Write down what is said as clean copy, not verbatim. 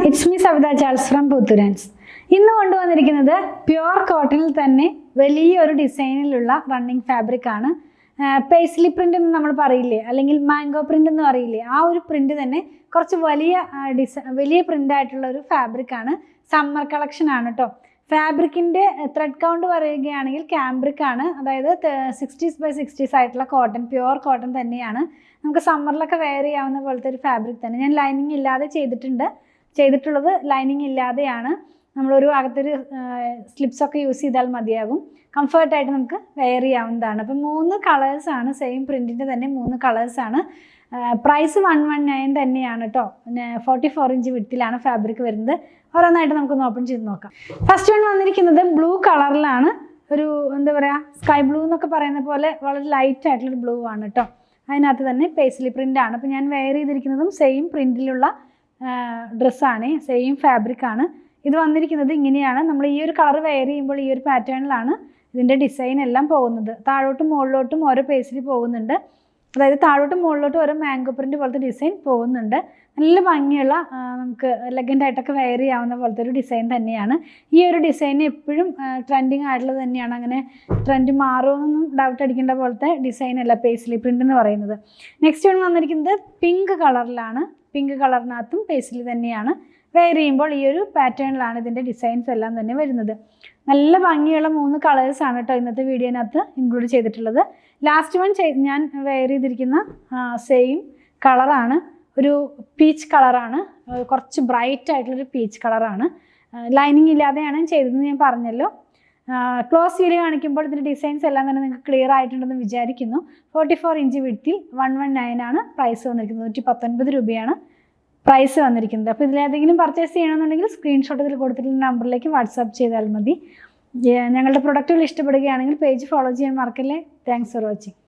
It's me Savitha Charles from Puthurans. ഇന്ന് കൊണ്ടുവന്നിരിക്കുന്നത് pure കോട്ടണിൽ തന്നെ വലിയൊരു ഡിസൈനിലുള്ള റണ്ണിങ് ഫാബ്രിക് ആണ്. പേസ്ലി പ്രിന്റ് എന്ന് നമ്മൾ പറയില്ലേ, അല്ലെങ്കിൽ മാംഗോ പ്രിന്റ് എന്ന് പറയില്ലേ, ആ ഒരു പ്രിന്റ് തന്നെ കുറച്ച് വലിയ പ്രിന്റ് ആയിട്ടുള്ള ഒരു ഫാബ്രിക് ആണ്. സമ്മർ കളക്ഷൻ ആണ് കേട്ടോ. ഫാബ്രിക്കിൻ്റെ ത്രെഡ് കൗണ്ട് പറയുകയാണെങ്കിൽ ക്യാമ്പ്രിക് ആണ്, അതായത് 60x60 ആയിട്ടുള്ള കോട്ടൺ, പ്യുവർ കോട്ടൺ തന്നെയാണ്. നമുക്ക് സമ്മറിലൊക്കെ വെയർ ചെയ്യാവുന്ന പോലത്തെ ഒരു ഫാബ്രിക് തന്നെ. ഞാൻ ലൈനിങ് ഇല്ലാതെ ചെയ്തിട്ടുള്ളത് ലൈനിങ് ഇല്ലാതെയാണ്. നമ്മളൊരു അകത്തൊരു സ്ലിപ്സൊക്കെ യൂസ് ചെയ്താൽ മതിയാകും. കംഫർട്ടായിട്ട് നമുക്ക് വെയർ ചെയ്യാവുന്നതാണ്. അപ്പം 3 കളേഴ്സാണ്, സെയിം പ്രിൻറ്റിൻ്റെ തന്നെ 3 കളേഴ്സാണ്. പ്രൈസ് 119 തന്നെയാണ് കേട്ടോ. 44 ഇഞ്ച് വിട്ടിലാണ് ഫാബ്രിക് വരുന്നത്. ഓരോന്നായിട്ട് നമുക്കൊന്ന് ഓപ്പൺ ചെയ്ത് നോക്കാം. ഫസ്റ്റ് വൺ വന്നിരിക്കുന്നത് ബ്ലൂ കളറിലാണ്. ഒരു എന്താ പറയുക, സ്കൈ ബ്ലൂ എന്നൊക്കെ പറയുന്ന പോലെ വളരെ ലൈറ്റ് ആയിട്ടുള്ളൊരു ബ്ലൂ ആണ് കേട്ടോ. അതിനകത്ത് തന്നെ പേസ്ലി പ്രിൻ്റ് ആണ്. അപ്പോൾ ഞാൻ വെയർ ചെയ്തിരിക്കുന്നതും സെയിം പ്രിൻറ്റിലുള്ള ഡ്രസ്സാണ്, സെയിം ഫാബ്രിക് ആണ്. ഇത് വന്നിരിക്കുന്നത് ഇങ്ങനെയാണ്. നമ്മൾ ഈ ഒരു കളർ വെയർ ചെയ്യുമ്പോൾ ഈ ഒരു പാറ്റേണിലാണ് ഇതിൻ്റെ ഡിസൈൻ എല്ലാം പോകുന്നത്. താഴോട്ടും മുകളിലോട്ടും ഓരോ പേസ്ലി പോകുന്നുണ്ട്. അതായത് താഴോട്ടും മുകളിലോട്ടും ഓരോ മാംഗോ പ്രിൻ്റ് പോലത്തെ ഡിസൈൻ പോകുന്നുണ്ട്. നല്ല ഭംഗിയുള്ള, നമുക്ക് എലഗൻ്റായിട്ടൊക്കെ വെയർ ചെയ്യാവുന്ന പോലത്തെ ഒരു ഡിസൈൻ തന്നെയാണ്. ഈ ഒരു ഡിസൈൻ എപ്പോഴും ട്രെൻഡിങ് ആയിട്ടുള്ളത് തന്നെയാണ്. അങ്ങനെ ട്രെൻഡ് മാറുമെന്നൊന്നും ഡൗട്ട് അടിക്കേണ്ട പോലത്തെ ഡിസൈനല്ല പേസ്ലി പ്രിൻ്റ് എന്ന് പറയുന്നത്. നെക്സ്റ്റ് വൺ വന്നിരിക്കുന്നത് പിങ്ക് കളറിലാണ്. പിങ്ക് കളറിനകത്തും പേസ്ലി തന്നെയാണ്. വെയർ ചെയ്യുമ്പോൾ ഈ ഒരു പാറ്റേണിലാണ് ഇതിൻ്റെ ഡിസൈൻസ് എല്ലാം തന്നെ വരുന്നത്. നല്ല ഭംഗിയുള്ള 3 കളേഴ്സാണ് കേട്ടോ ഇന്നത്തെ വീഡിയോനകത്ത് ഇൻക്ലൂഡ് ചെയ്തിട്ടുള്ളത്. ലാസ്റ്റ് വൺ ഞാൻ വെയർ ചെയ്തിരിക്കുന്ന സെയിം കളറാണ്. ഒരു പീച്ച് കളറാണ്, കുറച്ച് ബ്രൈറ്റ് ആയിട്ടുള്ളൊരു പീച്ച് കളറാണ്. ലൈനിങ് ഇല്ലാതെയാണ് ചെയ്തതെന്ന് ഞാൻ പറഞ്ഞല്ലോ. ക്ലോസ് വീഡിയോ കാണിക്കുമ്പോൾ ഇതിൻ്റെ ഡിസൈൻസ് എല്ലാം തന്നെ നിങ്ങൾക്ക് ക്ലിയർ ആയിട്ടുണ്ടെന്ന് വിചാരിക്കുന്നു. 44 ഇഞ്ച് വിഡ്ത്തിൽ 119 ആണ് പ്രൈസ് വന്നിരിക്കുന്നത്. 119 രൂപയാണ് പ്രൈസ് വന്നിരിക്കുന്നത്. അപ്പോൾ ഇതിലേതെങ്കിലും പർച്ചേസ് ചെയ്യണമെന്നുണ്ടെങ്കിൽ സ്ക്രീൻഷോട്ട് ഇതിൽ കൊടുത്തിട്ടുള്ള നമ്പറിലേക്ക് വാട്സാപ്പ് ചെയ്താൽ മതി. ഞങ്ങളുടെ പ്രൊഡക്റ്റുകൾ ഇഷ്ടപ്പെടുകയാണെങ്കിൽ പേജ് ഫോളോ ചെയ്യാൻ മറക്കല്ലേ. Thanks for watching.